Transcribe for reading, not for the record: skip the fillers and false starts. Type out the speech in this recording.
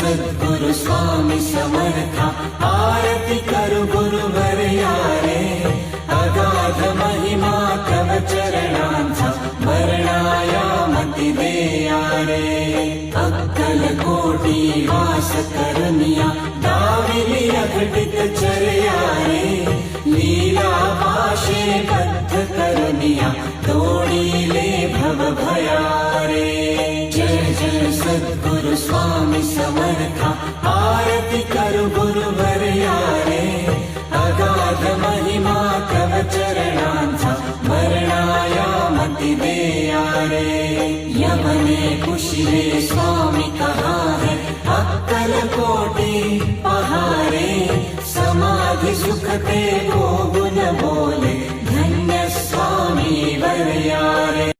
सद्गुरु स्वामी समर्था आरती करु गुरुवर यारे अगाध महिमा तव चरणांचा वर्णाया मती दे यारे अक्कल कोटी वास करुनिया दाविली अघटित चर्या रे लीला पाशे बद्ध करुनिया तोडीले भव भयारे जय जय सद्गुरु स्वामी समर्था आरती करु गुरुवर यारे अगाध महिमा तव चरणांचा वर्णाया मती दे यारे यमने कुशिले स्वामी कहा है अक्कल कोटि पहारे समाधि सुखते को गुण बोले धन्य स्वामी वर यारे